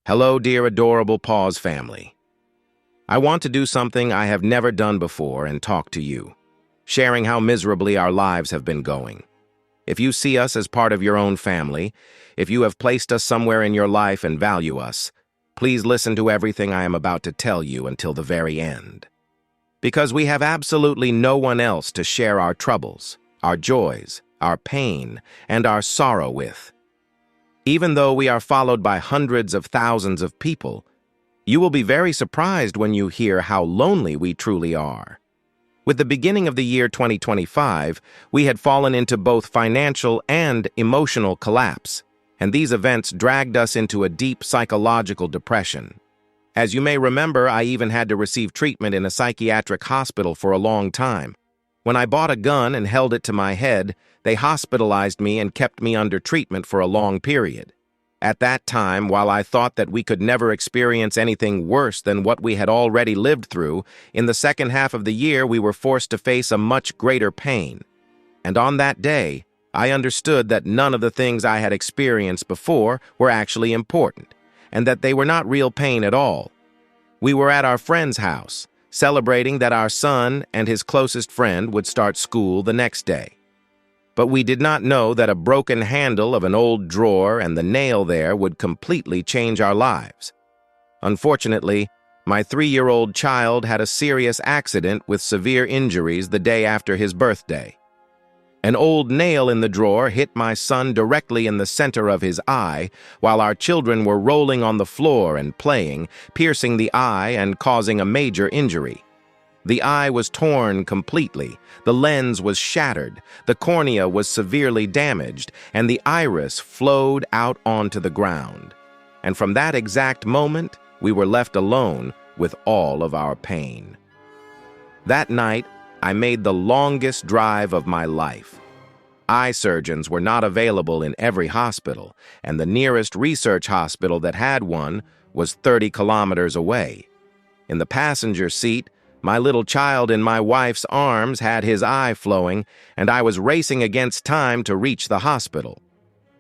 Hello, dear Adorable Paws family. I want to do something I have never done before and talk to you, sharing how miserably our lives have been going. If you see us as part of your own family, if you have placed us somewhere in your life and value us, please listen to everything I am about to tell you until the very end. Because we have absolutely no one else to share our troubles, our joys, our pain, and our sorrow with. Even though we are followed by hundreds of thousands of people, you will be very surprised when you hear how lonely we truly are. With the beginning of the year 2025, we had fallen into both financial and emotional collapse, and these events dragged us into a deep psychological depression. As you may remember, I even had to receive treatment in a psychiatric hospital for a long time. When I bought a gun and held it to my head, they hospitalized me and kept me under treatment for a long period. At that time, while I thought that we could never experience anything worse than what we had already lived through, in the second half of the year we were forced to face a much greater pain. And on that day, I understood that none of the things I had experienced before were actually important, and that they were not real pain at all. We were at our friend's house, celebrating that our son and his closest friend would start school the next day. But we did not know that a broken handle of an old drawer and the nail there would completely change our lives. Unfortunately, my 3-year-old child had a serious accident with severe injuries the day after his birthday. An old nail in the drawer hit my son directly in the center of his eye while our children were rolling on the floor and playing, piercing the eye and causing a major injury. The eye was torn completely, the lens was shattered, the cornea was severely damaged, and the iris flowed out onto the ground. And from that exact moment, we were left alone with all of our pain. That night, I made the longest drive of my life. Eye surgeons were not available in every hospital, and the nearest research hospital that had one was 30 kilometers away. In the passenger seat, my little child in my wife's arms had his eye flowing, and I was racing against time to reach the hospital.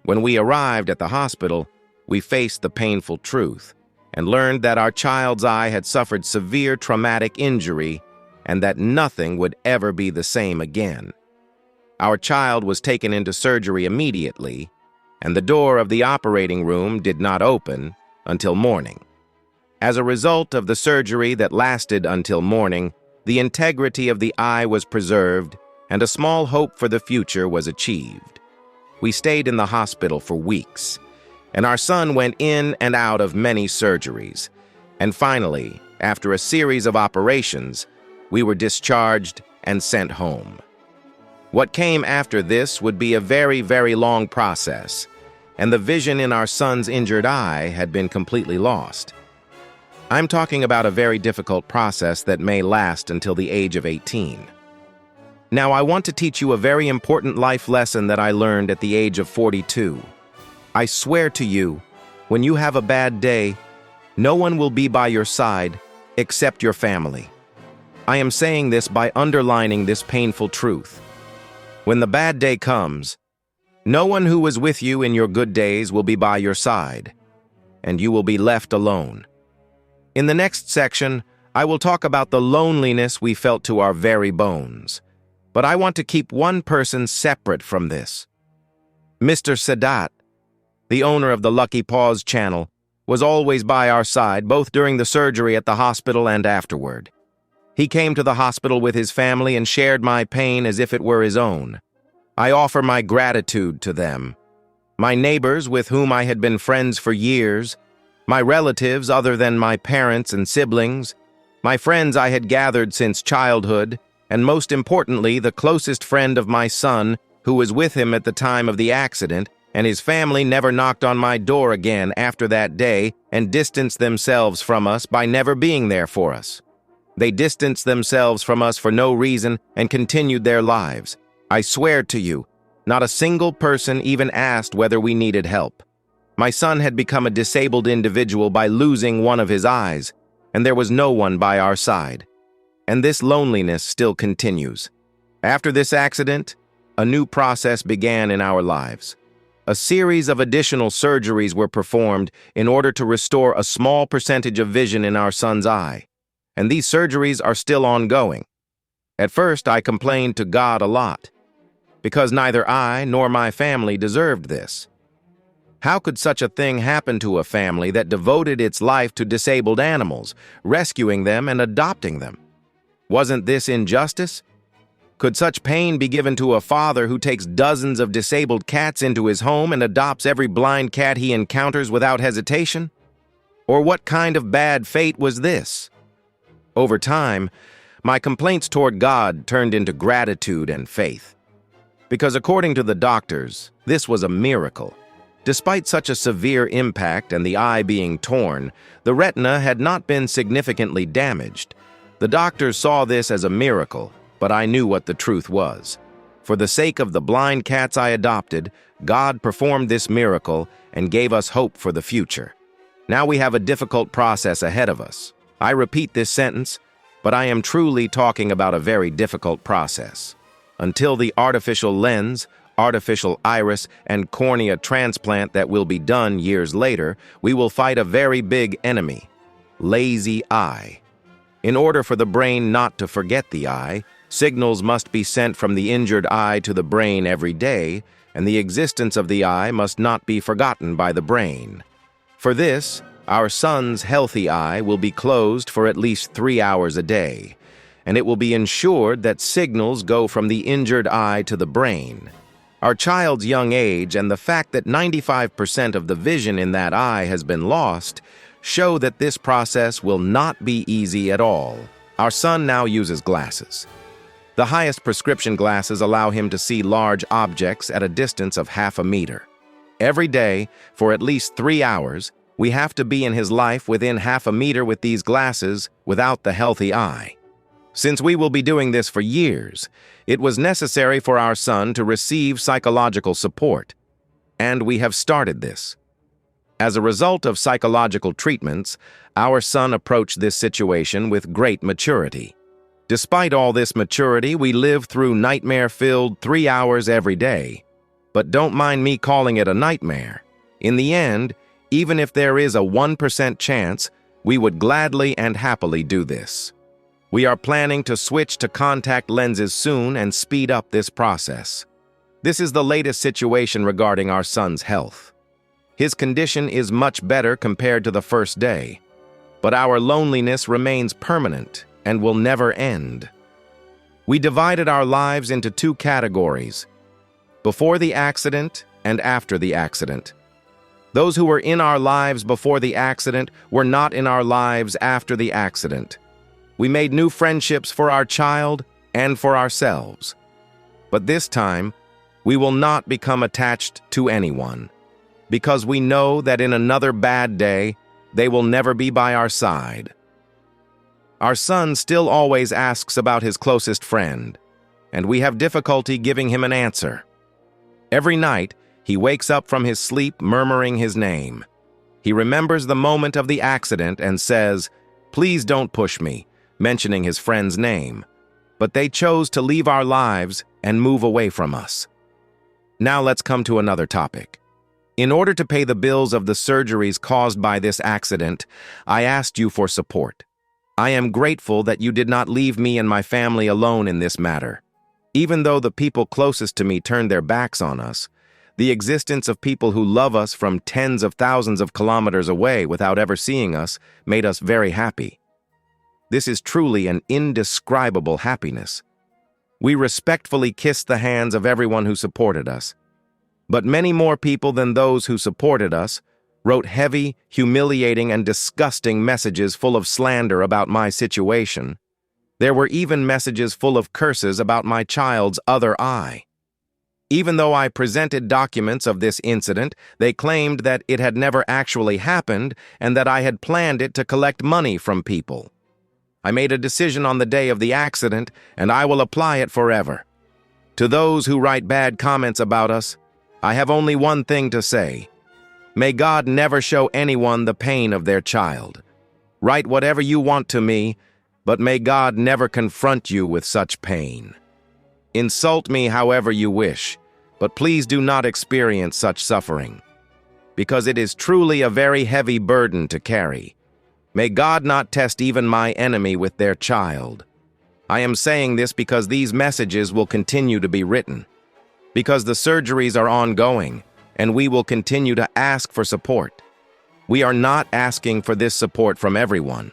When we arrived at the hospital, we faced the painful truth and learned that our child's eye had suffered severe traumatic injury and that nothing would ever be the same again. Our child was taken into surgery immediately, and the door of the operating room did not open until morning. As a result of the surgery that lasted until morning, the integrity of the eye was preserved and a small hope for the future was achieved. We stayed in the hospital for weeks, and our son went in and out of many surgeries. And finally, after a series of operations, we were discharged and sent home. What came after this would be a very, very long process, and the vision in our son's injured eye had been completely lost. I'm talking about a very difficult process that may last until the age of 18. Now, I want to teach you a very important life lesson that I learned at the age of 42. I swear to you, when you have a bad day, no one will be by your side except your family. I am saying this by underlining this painful truth. When the bad day comes, no one who was with you in your good days will be by your side, and you will be left alone. In the next section, I will talk about the loneliness we felt to our very bones. But I want to keep one person separate from this. Mr. Sadat, the owner of the Lucky Paws channel, was always by our side, both during the surgery at the hospital and afterward. He came to the hospital with his family and shared my pain as if it were his own. I offer my gratitude to them. My neighbors, with whom I had been friends for years, my relatives other than my parents and siblings, my friends I had gathered since childhood, and most importantly, the closest friend of my son, who was with him at the time of the accident, and his family never knocked on my door again after that day and distanced themselves from us by never being there for us. They distanced themselves from us for no reason and continued their lives. I swear to you, not a single person even asked whether we needed help. My son had become a disabled individual by losing one of his eyes, and there was no one by our side. And this loneliness still continues. After this accident, a new process began in our lives. a series of additional surgeries were performed in order to restore a small percentage of vision in our son's eye, and these surgeries are still ongoing. At first, I complained to God a lot, because neither I nor my family deserved this. How could such a thing happen to a family that devoted its life to disabled animals, rescuing them and adopting them? Wasn't this injustice? Could such pain be given to a father who takes dozens of disabled cats into his home and adopts every blind cat he encounters without hesitation? Or what kind of bad fate was this? Over time, my complaints toward God turned into gratitude and faith. Because according to the doctors, this was a miracle. Despite such a severe impact and the eye being torn, the retina had not been significantly damaged. The doctors saw this as a miracle, but I knew what the truth was. For the sake of the blind cats I adopted, God performed this miracle and gave us hope for the future. Now we have a difficult process ahead of us. I repeat this sentence, but I am truly talking about a very difficult process. Until the artificial lens, artificial iris, and cornea transplant that will be done years later, we will fight a very big enemy: lazy eye. In order for the brain not to forget the eye, signals must be sent from the injured eye to the brain every day, and the existence of the eye must not be forgotten by the brain. For this, our son's healthy eye will be closed for at least 3 hours a day, and it will be ensured that signals go from the injured eye to the brain. Our child's young age and the fact that 95% of the vision in that eye has been lost show that this process will not be easy at all. Our son now uses glasses. The highest prescription glasses allow him to see large objects at a distance of half a meter. Every day, for at least 3 hours, we have to be in his life within half a meter with these glasses without the healthy eye. Since we will be doing this for years, it was necessary for our son to receive psychological support, and we have started this. As a result of psychological treatments, our son approached this situation with great maturity. Despite all this maturity, we live through nightmare-filled 3 hours every day. But don't mind me calling it a nightmare. In the end, even if there is a 1% chance, we would gladly and happily do this. We are planning to switch to contact lenses soon and speed up this process. This is the latest situation regarding our son's health. His condition is much better compared to the first day, but our loneliness remains permanent and will never end. We divided our lives into 2 categories: before the accident and after the accident. Those who were in our lives before the accident were not in our lives after the accident. We made new friendships for our child and for ourselves. But this time, we will not become attached to anyone, because we know that in another bad day, they will never be by our side. Our son still always asks about his closest friend, and we have difficulty giving him an answer. Every night, he wakes up from his sleep murmuring his name. He remembers the moment of the accident and says, "Please don't push me," mentioning his friend's name. But they chose to leave our lives and move away from us. Now let's come to another topic. In order to pay the bills of the surgeries caused by this accident, I asked you for support. I am grateful that you did not leave me and my family alone in this matter. Even though the people closest to me turned their backs on us, the existence of people who love us from tens of thousands of kilometers away without ever seeing us made us very happy. This is truly an indescribable happiness. We respectfully kissed the hands of everyone who supported us. But many more people than those who supported us wrote heavy, humiliating, and disgusting messages full of slander about my situation. There were even messages full of curses about my child's other eye. Even though I presented documents of this incident, they claimed that it had never actually happened and that I had planned it to collect money from people. I made a decision on the day of the accident, and I will apply it forever. To those who write bad comments about us, I have only one thing to say. May God never show anyone the pain of their child. Write whatever you want to me, but may God never confront you with such pain. Insult me however you wish, But please do not experience such suffering, because it is truly a very heavy burden to carry. May God not test even my enemy with their child. I am saying this because these messages will continue to be written, because the surgeries are ongoing, and we will continue to ask for support. We are not asking for this support from everyone.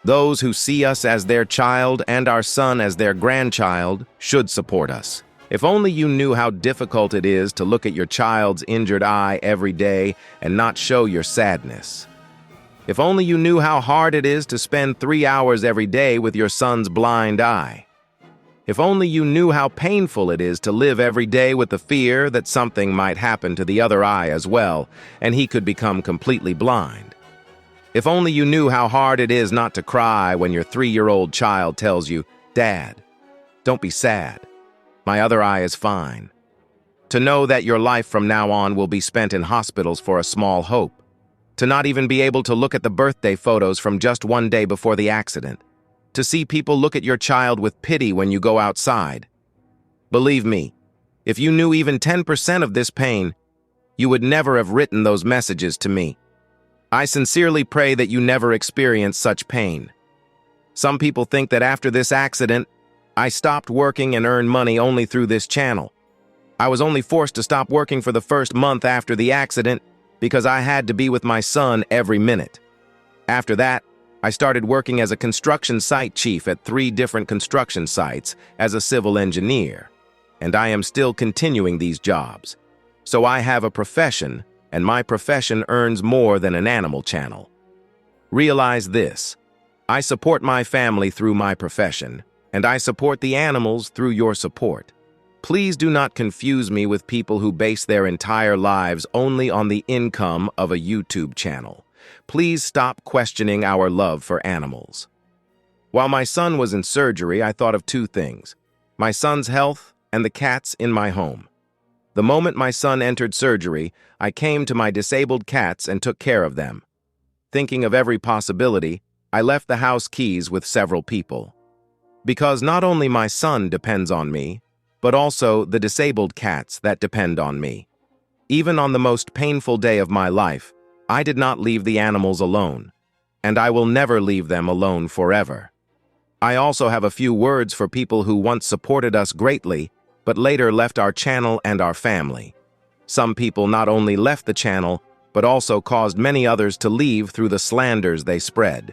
Those who see us as their child and our son as their grandchild should support us. If only you knew how difficult it is to look at your child's injured eye every day and not show your sadness. If only you knew how hard it is to spend 3 hours every day with your son's blind eye. If only you knew how painful it is to live every day with the fear that something might happen to the other eye as well, and he could become completely blind. If only you knew how hard it is not to cry when your 3-year-old child tells you, "Dad, don't be sad. My other eye is fine." To know that your life from now on will be spent in hospitals for a small hope. To not even be able to look at the birthday photos from just one day before the accident. To see people look at your child with pity when you go outside. Believe me, if you knew even 10% of this pain, you would never have written those messages to me. I sincerely pray that you never experience such pain. Some people think that after this accident, I stopped working and earned money only through this channel. I was only forced to stop working for the first month after the accident because I had to be with my son every minute. After that, I started working as a construction site chief at 3 different construction sites as a civil engineer, and I am still continuing these jobs. So I have a profession, and my profession earns more than an animal channel. Realize this: I support my family through my profession, and I support the animals through your support. Please do not confuse me with people who base their entire lives only on the income of a YouTube channel. Please stop questioning our love for animals. While my son was in surgery, I thought of 2 things: my son's health and the cats in my home. The moment my son entered surgery, I came to my disabled cats and took care of them. Thinking of every possibility, I left the house keys with several people. Because not only my son depends on me, but also the disabled cats that depend on me. Even on the most painful day of my life, I did not leave the animals alone, and I will never leave them alone forever. I also have a few words for people who once supported us greatly, but later left our channel and our family. Some people not only left the channel, but also caused many others to leave through the slanders they spread.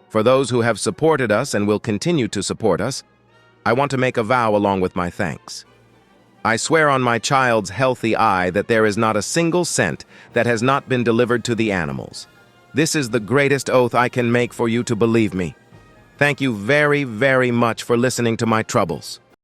For those who have supported us and will continue to support us, I want to make a vow along with my thanks. I swear on my child's healthy eye that there is not a single cent that has not been delivered to the animals. This is the greatest oath I can make for you to believe me. Thank you very, very much for listening to my troubles.